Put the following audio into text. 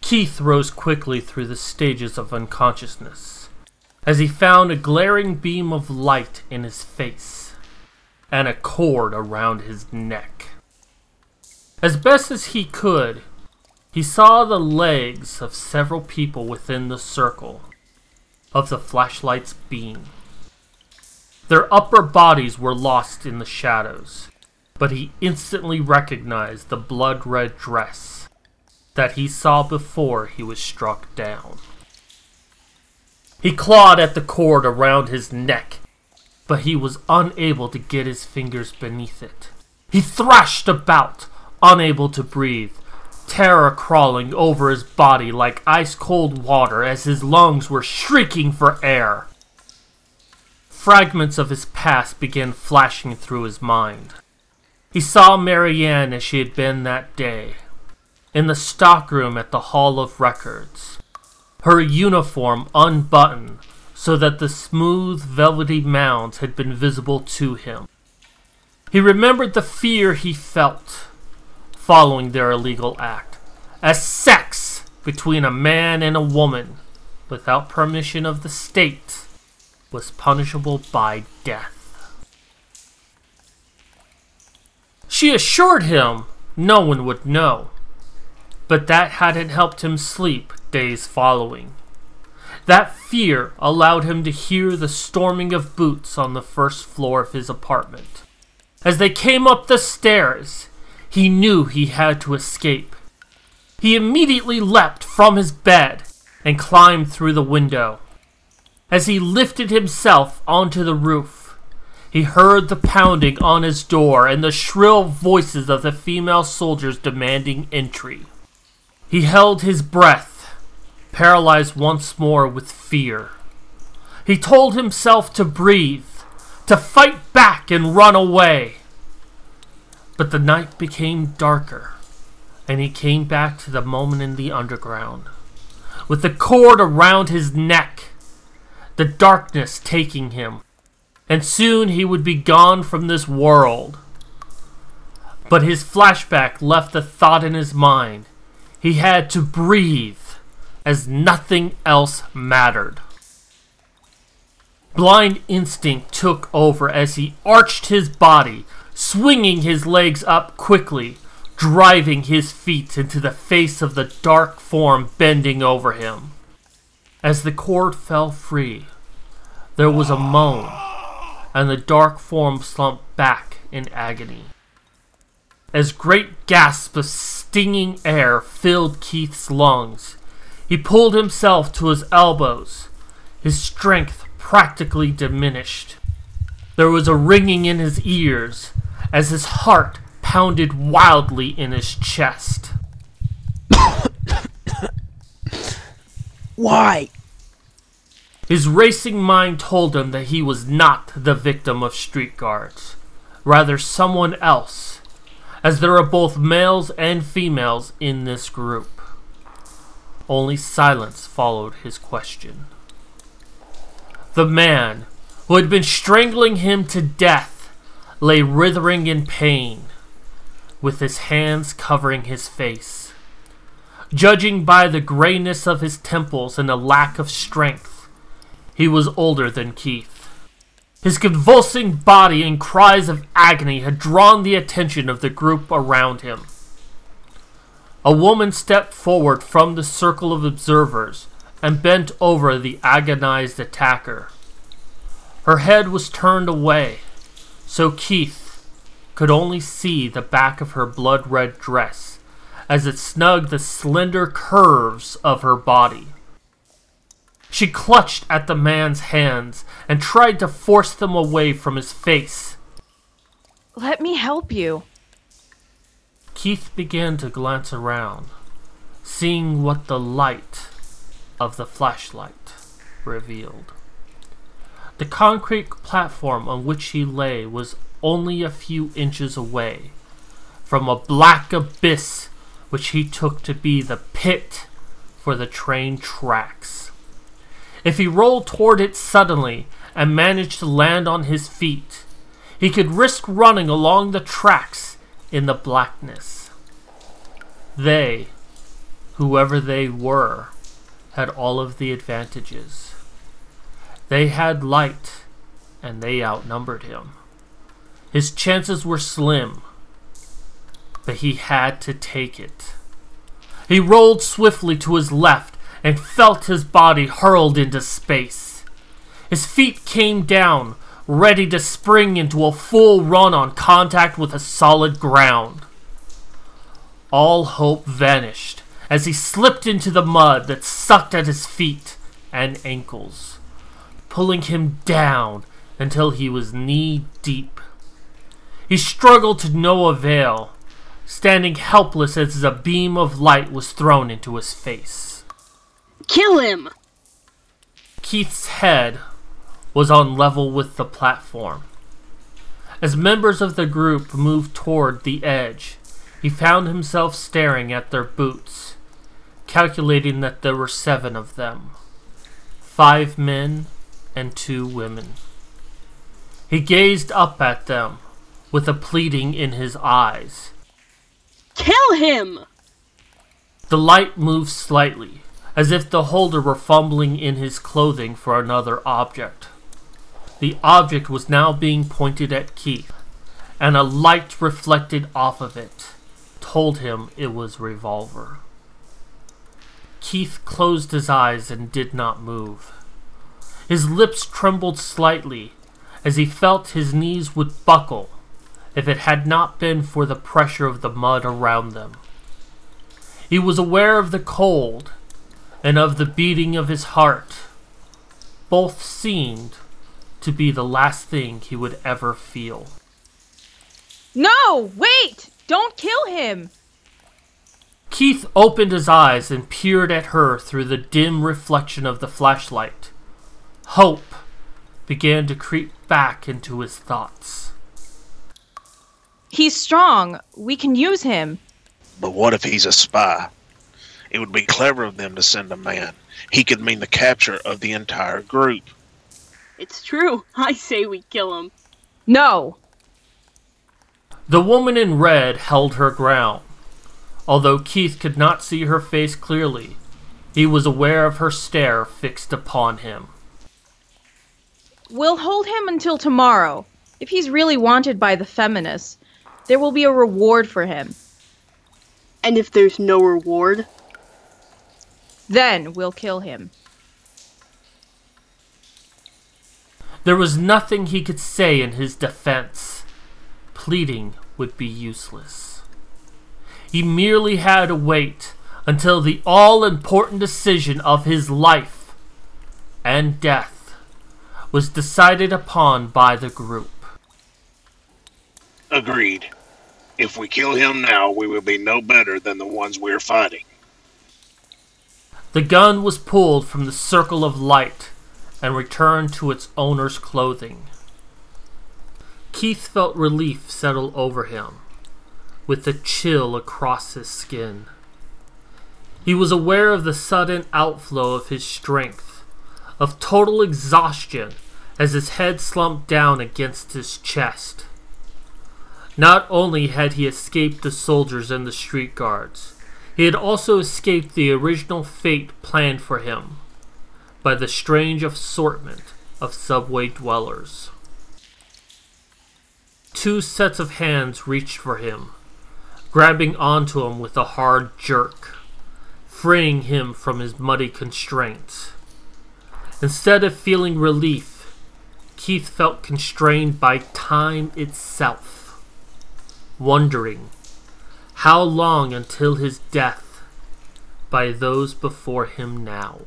Keith rose quickly through the stages of unconsciousness as he found a glaring beam of light in his face and a cord around his neck. As best as he could, he saw the legs of several people within the circle of the flashlight's beam. Their upper bodies were lost in the shadows, but he instantly recognized the blood-red dress that he saw before he was struck down. He clawed at the cord around his neck, but he was unable to get his fingers beneath it. He thrashed about, unable to breathe, terror crawling over his body like ice-cold water as his lungs were shrieking for air. Fragments of his past began flashing through his mind. He saw Marianne as she had been that day, in the stockroom at the Hall of Records, her uniform unbuttoned so that the smooth, velvety mounds had been visible to him. He remembered the fear he felt following their illegal act, as sex between a man and a woman, without permission of the state, was punishable by death. She assured him no one would know, but that hadn't helped him sleep days following. That fear allowed him to hear the storming of boots on the first floor of his apartment. As they came up the stairs, he knew he had to escape. He immediately leapt from his bed and climbed through the window. As he lifted himself onto the roof, he heard the pounding on his door and the shrill voices of the female soldiers demanding entry. He held his breath, paralyzed once more with fear. He told himself to breathe, to fight back and run away. But the night became darker, and he came back to the moment in the underground, with the cord around his neck, the darkness taking him, and soon he would be gone from this world. But his flashback left the thought in his mind. He had to breathe, as nothing else mattered. Blind instinct took over as he arched his body, swinging his legs up quickly, driving his feet into the face of the dark form bending over him. As the cord fell free, there was a moan, and the dark form slumped back in agony. As great gasps of stinging air filled Keith's lungs, he pulled himself to his elbows, his strength practically diminished. There was a ringing in his ears as his heart pounded wildly in his chest. Why? His racing mind told him that he was not the victim of street guards, rather someone else, as there are both males and females in this group. Only silence followed his question. The man who had been strangling him to death lay writhing in pain, with his hands covering his face. Judging by the grayness of his temples and a lack of strength, he was older than Keith. His convulsing body and cries of agony had drawn the attention of the group around him. A woman stepped forward from the circle of observers and bent over the agonized attacker. Her head was turned away, so Keith could only see the back of her blood-red dress as it snugged the slender curves of her body. She clutched at the man's hands and tried to force them away from his face. Let me help you. Keith began to glance around, seeing what the light of the flashlight revealed. The concrete platform on which he lay was only a few inches away from a black abyss which he took to be the pit for the train tracks. If he rolled toward it suddenly and managed to land on his feet, he could risk running along the tracks in the blackness. They, whoever they were, had all of the advantages. They had light, and they outnumbered him. His chances were slim, but he had to take it. He rolled swiftly to his left and felt his body hurled into space. His feet came down, ready to spring into a full run on contact with a solid ground. All hope vanished as he slipped into the mud that sucked at his feet and ankles, pulling him down until he was knee-deep. He struggled to no avail, standing helpless as a beam of light was thrown into his face. Kill him! Keith's head was on level with the platform. As members of the group moved toward the edge, he found himself staring at their boots, calculating that there were 7 of them, 5 men and 2 women. He gazed up at them with a pleading in his eyes. Kill him! The light moved slightly, as if the holder were fumbling in his clothing for another object. The object was now being pointed at Keith, and a light reflected off of it told him it was a revolver. Keith closed his eyes and did not move. His lips trembled slightly as he felt his knees would buckle if it had not been for the pressure of the mud around them. He was aware of the cold and of the beating of his heart. Both seemed to be the last thing he would ever feel. No! Wait! Don't kill him! Keith opened his eyes and peered at her through the dim reflection of the flashlight. Hope began to creep back into his thoughts. He's strong. We can use him. But what if he's a spy? It would be clever of them to send a man. He could mean the capture of the entire group. It's true. I say we kill him. No! The woman in red held her ground. Although Keith could not see her face clearly, he was aware of her stare fixed upon him. We'll hold him until tomorrow. If he's really wanted by the Feminists, there will be a reward for him. And if there's no reward? Then we'll kill him. There was nothing he could say in his defense. Pleading would be useless. He merely had to wait until the all-important decision of his life and death was decided upon by the group. Agreed. If we kill him now, we will be no better than the ones we're fighting. The gun was pulled from the circle of light and returned to its owner's clothing. Keith felt relief settle over him, with a chill across his skin. He was aware of the sudden outflow of his strength, of total exhaustion as his head slumped down against his chest. Not only had he escaped the soldiers and the street guards, he had also escaped the original fate planned for him by the strange assortment of subway dwellers. 2 sets of hands reached for him, grabbing onto him with a hard jerk, freeing him from his muddy constraints. Instead of feeling relief, Keith felt constrained by time itself, wondering how long until his death by those before him now.